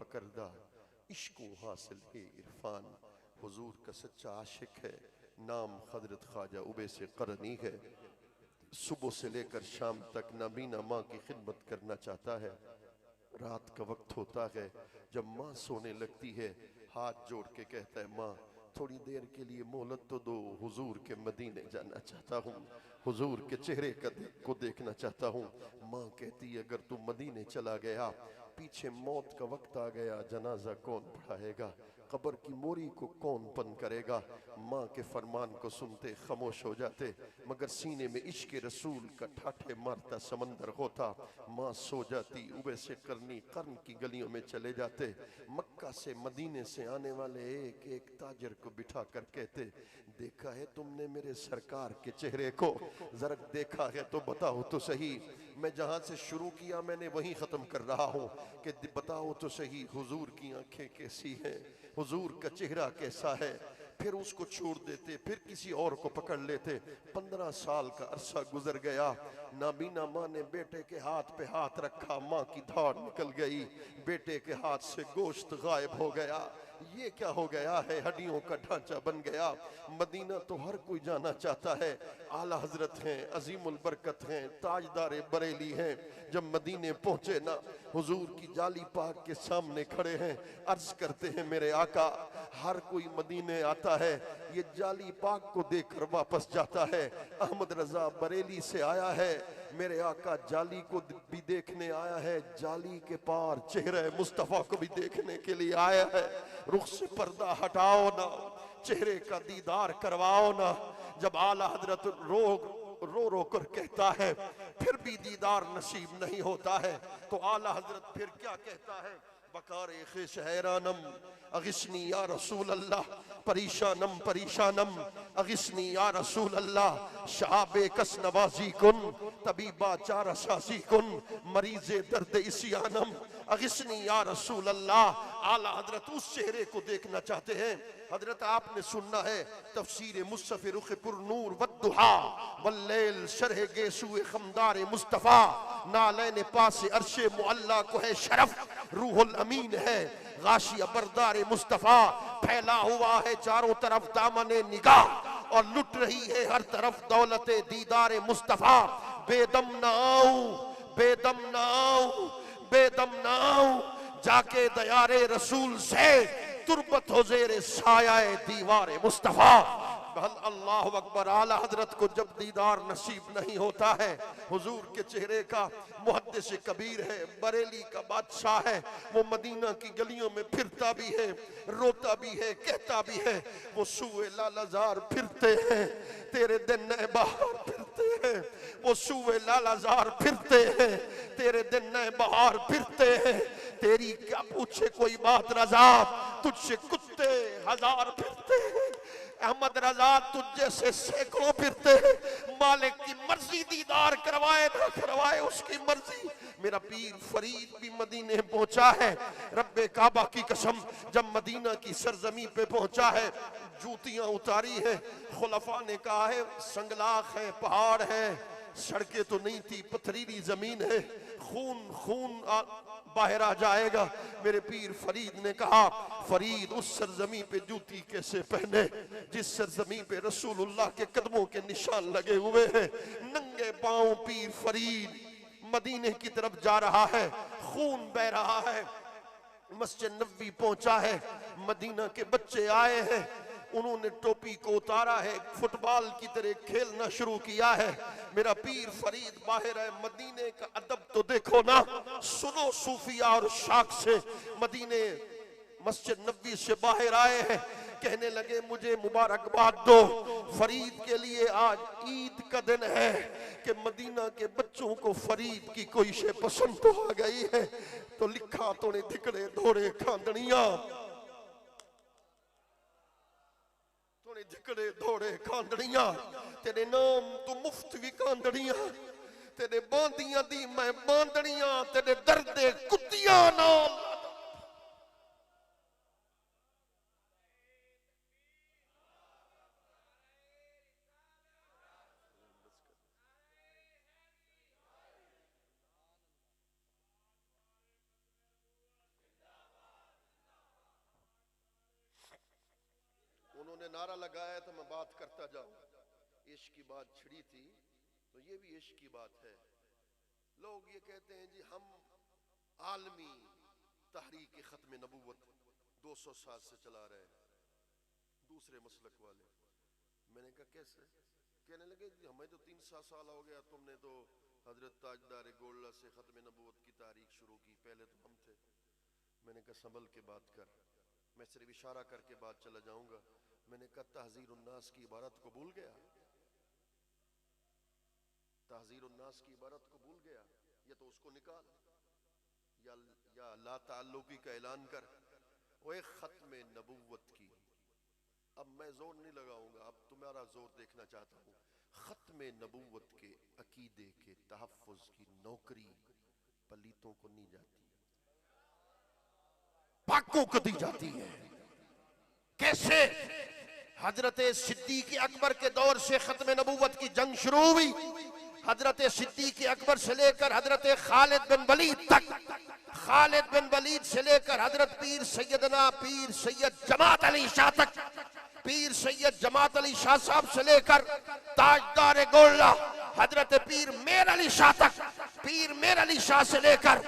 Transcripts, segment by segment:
پکردہ، عشقوں حاصل ہے عرفان، حضور کا سچا عاشق ہے، نام حضرت خواجہ اویس قرنی ہے۔ صبح سے لے کر شام تک نابینا ماں کی خدمت کرنا چاہتا ہے۔ رات کا وقت ہوتا ہے، جب ماں سونے لگتی ہے، ہاتھ جوڑ کے کہتا ہے ماں تھوڑی دیر کے لیے مہلت تو دو، حضور کے مدینے جانا چاہتا ہوں، حضور کے چہرے کو دیکھنا چاہتا ہوں۔ ماں کہتی ہے اگر تو مدینے چلا گیا، پیچھے موت کا وقت آ گیا، جنازہ کون پڑھائے گا، قبر کی موری کو کون پن کرے گا؟ ماں کے فرمان کو سنتے خاموش ہو جاتے، مگر سینے میں عشق رسول کا ٹھاٹھے مارتا سمندر ہوتا۔ ماں سو جاتی، اویس قرنی قرن کی گلیوں میں چلے جاتے، مکہ سے مدینے سے آنے والے ایک ایک تاجر کو بٹھا کر کہتے دیکھا ہے تم نے میرے سرکار کے چہرے کو؟ ذرا دیکھا ہے تو بتاؤ تو صحیح، میں جہاں سے شروع کیا میں نے وہیں ختم کر رہا ہوں کہ بتاؤ تو صحیح حضور کی آنکھیں کیسی ہیں، حضور کا چہرہ کیسا ہے؟ پھر اس کو چھوڑ دیتے، پھر کسی اور کو پکڑ لیتے۔ 15 سال کا عرصہ گزر گیا، نابینا ماں نے بیٹے کے ہاتھ پہ ہاتھ رکھا، ماں کی دھاڑ نکل گئی، بیٹے کے ہاتھ سے گوشت غائب ہو گیا۔ یہ کیا ہو گیا ہے؟ ہڈیوں کا ڈھانچہ بن گیا۔ مدینہ تو ہر کوئی جانا چاہتا ہے، اعلیٰ حضرت ہیں، عظیم البرکت ہیں، تاجدار بریلی ہیں۔ جب مدینے پہنچے نا، حضور کی جالی پاک کے سامنے کھڑے ہیں، عرض کرتے ہیں میرے آقا، ہر کوئی مدینے آتا ہے، یہ جالی پاک کو دیکھ کر واپس جاتا ہے، احمد رضا بریلی سے آیا ہے، میرے آقا جالی کو بھی دیکھنے آیا ہے، جالی کے پار چہرہ مصطفیٰ کو بھی دیکھنے کے لیے آیا ہے۔ رخ سے پردہ ہٹاؤ نا، چہرے کا دیدار کرواؤ نا۔ جب اعلیٰ حضرت رو رو کر کہتا ہے پھر بھی دیدار نصیب نہیں ہوتا ہے، تو اعلیٰ حضرت پھر کیا کہتا ہے؟ بکار خیش حیرانم اغثنی یا رسول اللہ، پریشانم پریشانم اغثنی یا رسول اللہ، شعاب کس نوازی کن طبیبہ چارہ سازی کن، مریض درد اسیانم اغثنی یا رسول اللہ۔ اعلیٰ حضرت اس چہرے کو دیکھنا چاہتے ہیں۔ حضرت آپ نے سننا ہے تفسیر مصحف رخ پر نور والدحا واللیل شرح گیسو خمدار مصطفیٰ، نالین پاس عرش معلا کو ہے شرف، روح الامین ہے غاشیہ بردار مصطفیٰ، پھیلا ہوا ہے چاروں طرف دامن نگاہ اور لٹ رہی ہے ہر طرف دولت دیدار مصطفیٰ۔ بے دم نہ آؤں، بے دم نہ آؤں، بے دم نہ آؤں، جا کے دیار رسول سے تربت ہو زیر سایہ دیوار مصطفیٰ۔ اللہ اکبر۔ اعلیٰ حضرت کو جب دیدار نصیب نہیں ہوتا ہے حضور کے چہرے کا، محدث کبیر ہے، بریلی کا بادشاہ ہے، وہ مدینہ کی گلیوں میں پھرتا بھی ہے، روتا بھی ہے، کہتا بھی ہے، وہ سوئے لالازار پھرتے ہیں، تیرے دن نئے بہار پھرتے ہیں، وہ سوئے لالازار پھرتے ہیں، تیرے دن نئے بہار پھرتے ہیں، تیری کیا پوچھے کوئی بات رضا، تجھ سے کتے ہزار پھرتے ہیں، احمد رضا تجھ جیسے سینکڑوں پھرتے ہیں، مالک کی مرضی دیدار کروائے نہ کروائے اس کی مرضی۔ میرا پیر فرید بھی مدینے پہنچا ہے، رب کعبہ کی قسم جب مدینہ کی سرزمین پہ پہنچا ہے، جوتیاں اتاری ہیں، خلفاء نے کہا ہے سنگلاخ ہے، پہاڑ ہے، سڑکیں تو نہیں تھی، پتھریلی زمین ہے، خون خون باہر آ جائے گا۔ میرے پیر فرید نے کہا فرید اس سرزمین پہ جوتی کیسے پہنے جس سرزمین پہ رسول اللہ کے قدموں کے نشان لگے ہوئے ہیں؟ ننگے پاؤں پیر فرید مدینے کی طرف جا رہا ہے، خون بہ رہا ہے، مسجد نبوی پہنچا ہے، مدینہ کے بچے آئے ہیں، انہوں نے ٹوپی کو اتارا ہے، فٹ بال کی طرح کھیلنا شروع کیا ہے۔ میرا پیر فرید باہر ہے، مدینے کا ادب تو دیکھو نا، سنو صوفیہ اور شاک سے مدینے مسجد نبوی سے باہر آئے ہیں، کہنے لگے مجھے مبارکباد دو، فرید کے لیے آج عید کا دن ہے کہ مدینہ کے بچوں کو فرید کی کوئی شے پسند تو آ گئی ہے، تو لکھا تو نے دھکڑے دھوڑے کھاندنیاں، تو نے دھکڑے دھوڑے کھاندنیاں، تیرے نام تو مفت بھی کھاندنیاں، تیرے باندیاں دی میں باندنیاں، تیرے درد کتیاں نام نے نعرہ لگایا تو میں بات کرتا جاؤں. عشق کی بات چھڑی تھی تو یہ بھی عشق کی بات ہے. لوگ یہ کہتے ہیں جی ہم عالمی تحریک ختم نبوت 200 سال سے چلا رہے ہیں, دوسرے مسلک والے. میں نے کہا کیسے؟ کہنے لگے جی ہمیں تو 300 سال ہو گیا, تم نے تو حضرت تاجدار گولڈا سے ختم نبوت کی تاریخ شروع کی, پہلے تو ہم تھے. میں نے کہا سنبھل کے بات کر, میں صرف اشارہ کر کے بات چلا جاؤں گا. میں نے کہا تحذیر الناس کی عبارت کو بھول گیا, تحذیر الناس کی عبارت کو بھول گیا, یا تو اس کو نکال یا لا تعلقی کا اعلان کر. وہ ایک ختم نبوت کی, اب میں زور نہیں لگاؤں گا, اب تمہارا زور دیکھنا چاہتا ہوں. ختم نبوت کے عقیدے کے تحفظ کی نوکری پلیتوں کو نہیں جاتی, پاکوں کو دی جاتی ہے. کیسے؟ حضرت صدیق اکبر کے دور سے ختم نبوت کی جنگ شروع ہوئی. حضرت صدیق اکبر سے لے کر حضرت خالد بن ولید تک, خالد بن ولید سے لے کر حضرت پیر سید جماعت علی شاہ تک, پیر سید جماعت علی شاہ صاحب سے لے کر تاجدار گولڈا حضرت پیر میر علی شاہ تک, پیر میر علی شاہ سے لے کر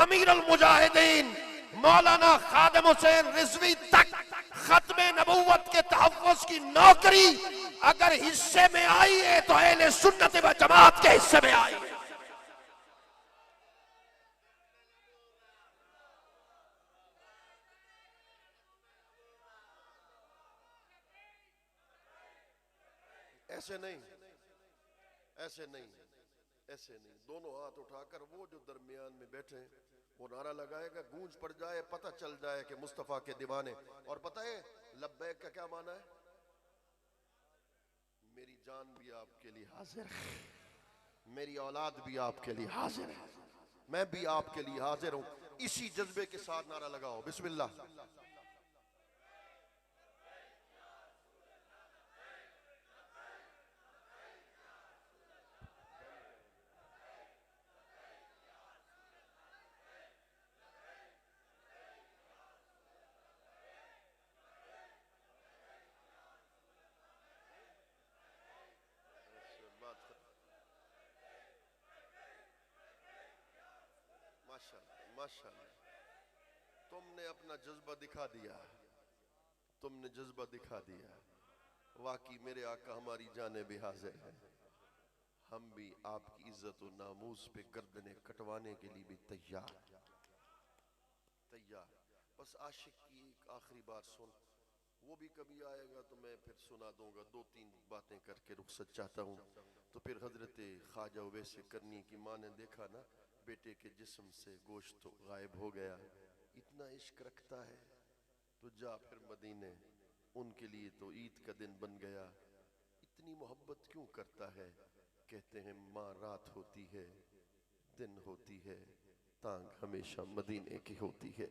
امیر المجاہدین مولانا خادم حسین رضوی تک ختم نبوت کے تحفظ کی نوکری اگر حصے میں آئی ہے تو اہل سنت و جماعت کے حصے میں آئی ہے. ایسے نہیں, ایسے نہیں, ایسے نہیں. دونوں ہاتھ اٹھا کر وہ جو درمیان میں بیٹھے وہ نعرہ لگائے گا, گونج پڑ جائے, پتہ چل جائے کہ مصطفیٰ کے دیوانے. اور پتہ ہے لبیک کا کیا معنی ہے؟ میری جان بھی آپ کے لیے حاضر ہے, میری اولاد بھی آپ کے لیے حاضر ہے, میں بھی آپ کے لیے حاضر ہوں. اسی جذبے کے ساتھ نعرہ لگاؤ, بسم اللہ. ماشاءاللہ, تم نے اپنا جذبہ دکھا دیا, تم نے جذبہ دکھا دیا. واقعی میرے آقا ہماری جانیں بھی حاضر ہیں, ہم بھی آپ کی عزت و ناموس پہ گردنیں کٹوانے کے لیے بھی تیار. بس عاشق کی ایک آخری بات سن, وہ بھی کبھی آئے گا تو میں پھر سنا دوں گا. 2-3 باتیں کر کے رخصت چاہتا ہوں. تو پھر حضرت خواجہ اویس کرنی کی ماں نے دیکھا نا, بیٹے کے جسم سے گوشت تو غائب ہو گیا, اتنا عشق رکھتا ہے تو جا پھر مدینے, ان کے لیے تو عید کا دن بن گیا. اتنی محبت کیوں کرتا ہے؟ کہتے ہیں ماں رات ہوتی ہے دن ہوتی ہے, تانگ ہمیشہ مدینے کی ہوتی ہے.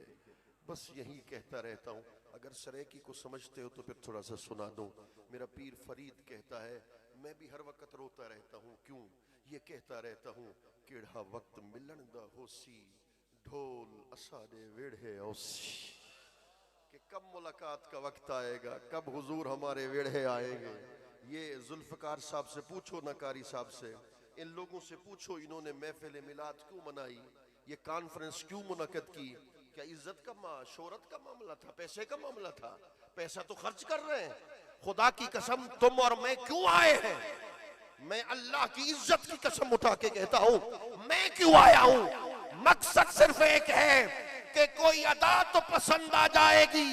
بس یہی کہتا رہتا ہوں. اگر سریکی کو سمجھتے ہو تو پھر تھوڑا سا سنا دوں. میرا پیر فرید کہتا ہے, میں بھی ہر وقت روتا رہتا ہوں. کیوں؟ یہ کہتا رہتا ہوں کیڑا وقت ملن دا ہوسی, ڈھول اساڑے ویڑھے اوسی. کہ کب ملاقات کا وقت آئے گا, کب حضور ہمارے ویڑھے آئیں گے. یہ ذوالفقار صاحب سے پوچھو نا, قاری صاحب سے, ان لوگوں سے پوچھو انہوں نے محفل میلاد کیوں منائی, یہ کانفرنس کیوں منعقد کی. کیا عزت کا شہرت کا معاملہ تھا, پیسے کا معاملہ تھا؟ پیسہ تو خرچ کر رہے ہیں. خدا کی قسم تم اور میں کیوں آئے ہیں؟ میں اللہ کی عزت کی قسم اٹھا کے کہتا ہوں میں کیوں آیا ہوں. مقصد صرف ایک ہے کہ کوئی ادا تو پسند آ جائے گی,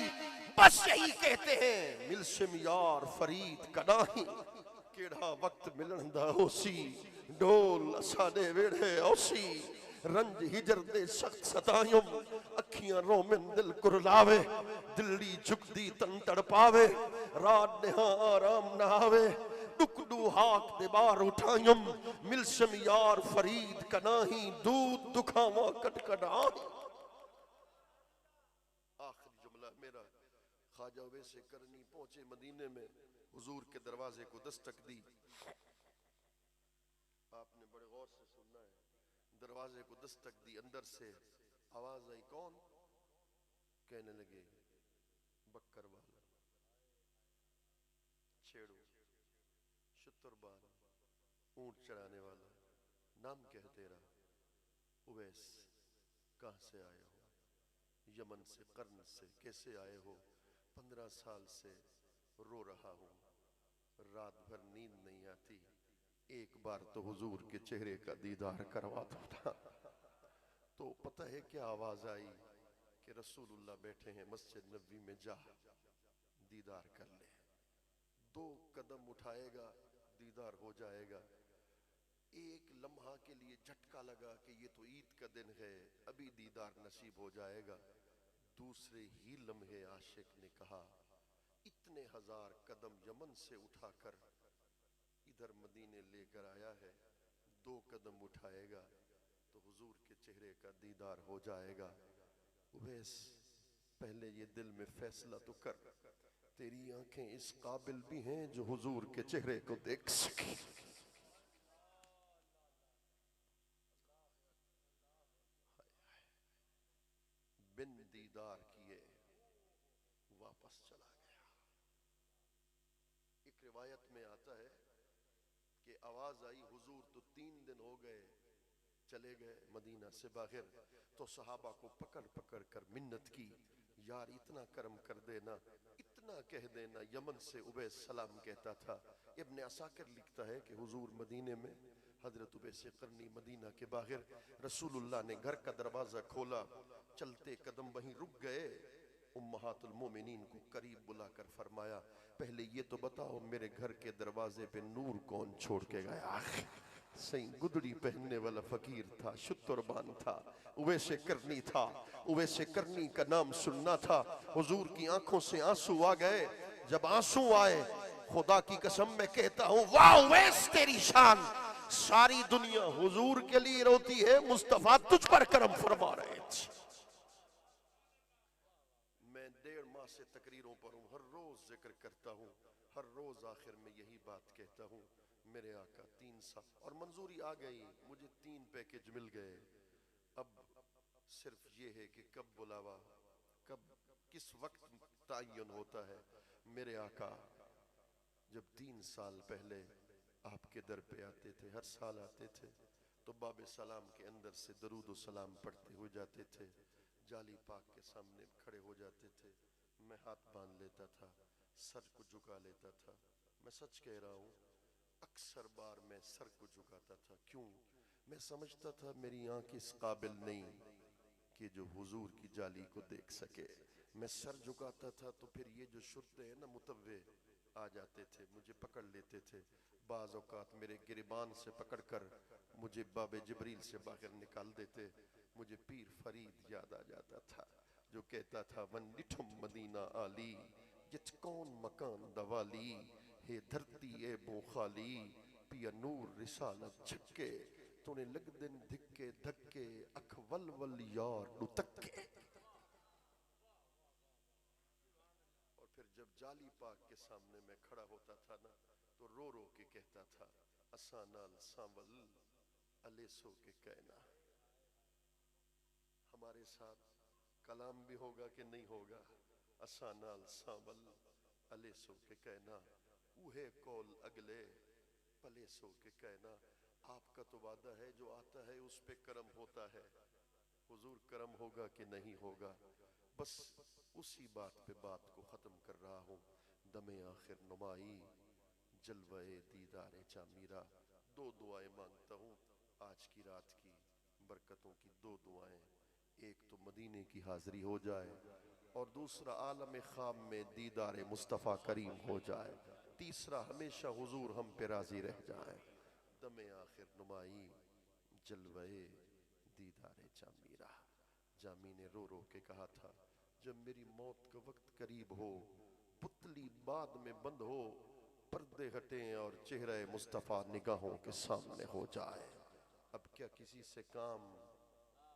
بس یہی کہتے ہیں. ملسم یار فرید کناہی, کیڑا وقت ملن دا ہوسی, ڈول اساڑے ویڑھے اوسی. رنج ہجر دے سخت ستائم, اکھیاں رومن دل کرلاوے. دلی جھک دی تن تڑپاوے, رات نہاں آرام نہ آوے. ڈکڈو ہاک دے بار اٹھائم, ملسم یار فرید کناہی, دودھ دکھاواں کٹ کٹ آہی. آخری جملہ میرا, خواجہ اویس کرنی پہنچے مدینے میں, حضور کے دروازے کو دستک دی. آپ نے بڑے غور سے سننا ہے. دروازے کو دستک دی, اندر سے آواز آئی, کون؟ کہنے لگے بکر والا. چھیڑو، شتربان، اونٹ چڑھانے والا، نام کہہ تیرا؟ اویس، کہاں سے آئے ہو؟ یمن سے، قرن سے، کیسے آئے ہو؟ 15 سال سے رو رہا ہوں، رات بھر نیند نہیں آتی، ایک بار تو حضور کے چہرے کا دیدار کروا دو۔ تو پتہ ہے کیا آواز آئی کہ رسول اللہ بیٹھے ہیں مسجد نبوی میں، جا دیدار کر لے۔ 2 قدم اٹھائے گا دیدار ہو جائے گا۔ ایک لمحہ کے لیے جھٹکا لگا کہ یہ تو عید کا دن ہے، ابھی دیدار نصیب ہو جائے گا۔ دوسرے ہی لمحے عاشق نے کہا اتنے 1000 قدم یمن سے اٹھا کر ادھر مدینے لے کر آیا ہے، 2 قدم اٹھائے گا تو حضور کے چہرے کا دیدار ہو جائے گا۔ اویس، پہلے یہ دل میں فیصلہ تو کر، تیری آنکھیں اس قابل بھی ہیں جو حضور کے چہرے کو دیکھ سکیں؟ بن دیدار کیے واپس چلا گیا۔ ایک روایت میں آتا ہے کہ آواز آئی، حضور تو 3 دن ہو گئے چلے گئے مدینہ سے باہر، تو صحابہ کو پکڑ پکڑ کر منت کی، یار اتنا کرم کر دینا، اتنا کہہ دینا۔ یمن سے اویس سلام کہتا تھا۔ ابن عساکر لکھتا ہے کہ حضور مدینے میں، حضرت اویس قرنی مدینہ کے باہر، رسول اللہ نے گھر کا دروازہ کھولا، چلتے قدم وہیں رک گئے، امہات المومنین کو قریب بلا کر فرمایا پہلے یہ تو بتاؤ میرے گھر کے دروازے پہ نور کون چھوڑ کے گیا؟ صحیح گدڑی پہننے والا فقیر تھا، شتربان تھا، اویس قرنی تھا۔ اویس قرنی کا نام سننا تھا۔ حضور کی آنکھوں سے آنسو آ گئے۔ جب آنسو آئے، خدا کی قسم میں کہتا ہوں واہ اویس تیری شان، ساری دنیا حضور کے لیے روتی ہے، مصطفیٰ تجھ پر کرم فرما رہے تھے۔ میں 1.5 ماہ سے تقریروں پر ہوں، ہر روز ذکر کرتا ہوں، ہر روز آخر میں یہی بات کہتا ہوں، میرے آقا 3 سال اور منظوری آ گئی، مجھے 3 پیکج مل گئے، اب صرف یہ ہے کہ کب بلاوا، کب کس وقت تعین ہوتا ہے۔ میرے آقا جب 3 سال پہلے آپ کے در پہ آتے تھے، ہر سال آتے تھے تو باب سلام کے اندر سے درود و سلام پڑھتے ہوئے جاتے تھے، جالی پاک کے سامنے کھڑے ہو جاتے تھے، میں ہاتھ باندھ لیتا تھا، سر کو جھکا لیتا تھا۔ میں سچ کہہ رہا ہوں، اکثر بار میں سر کو جھکاتا تھا، کیوں؟ میں سمجھتا تھا میری آنکھ اس قابل نہیں کہ جو حضور کی جالی کو دیکھ سکے۔ میں سر جھکاتا تھا تو پھر یہ جو شرطے ہیں نا متوے آ جاتے تھے، مجھے پکڑ لیتے تھے، بعض اوقات میرے گریبان سے پکڑ کر مجھے باب جبریل سے باہر نکال دیتے۔ مجھے پیر فرید یاد آ جاتا تھا جو کہتا تھا ون نٹھم مدینہ آلی جت کون مکان دوالی ہے دھرتی اے بو خالی پیا نور رسالت جھکے تو نے لگ دن دھکے دھکے اکھ ول ول یار نو تکے۔ اور پھر جب جالی پاک کے سامنے میں کھڑا ہوتا تھا نا تو رو رو کے کہتا تھا اساں نال سانول الیسو کے کہنا۔ ہمارے ساتھ کلام بھی ہوگا کہ نہیں ہوگا؟ اساں نال سانول الیسو کے کہنا، اوہے کول اگلے پلیسو کے کہنا۔ آپ کا تو وعدہ ہے جو آتا ہے اس پہ کرم ہوتا ہے، حضور کرم ہوگا کہ نہیں ہوگا؟ بس اسی بات پہ بات کو ختم کر رہا ہوں۔ دم آخر نمائی جلوہ دیدار چا میرا، 2 دعائیں مانگتا ہوں آج کی رات کی برکتوں کی، 2 دعائیں، ایک تو مدینے کی حاضری ہو جائے اور دوسرا عالم خواب میں دیدار مصطفیٰ کریم ہو جائے، تیسرا ہمیشہ حضور ہم پہ راضی رہ جائے۔ دم آخر نمائی جلوہ دیدار چا میرا۔ جامی نے رو رو کے کہا تھا جب میری موت کا وقت قریب ہو، پتلی بعد میں بند ہو، پردے ہٹیں اور چہرہ مصطفیٰ نگاہوں کے سامنے ہو جائے، اب کیا کسی سے کام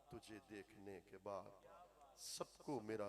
تجھے دیکھنے کے بعد، سب کو میرا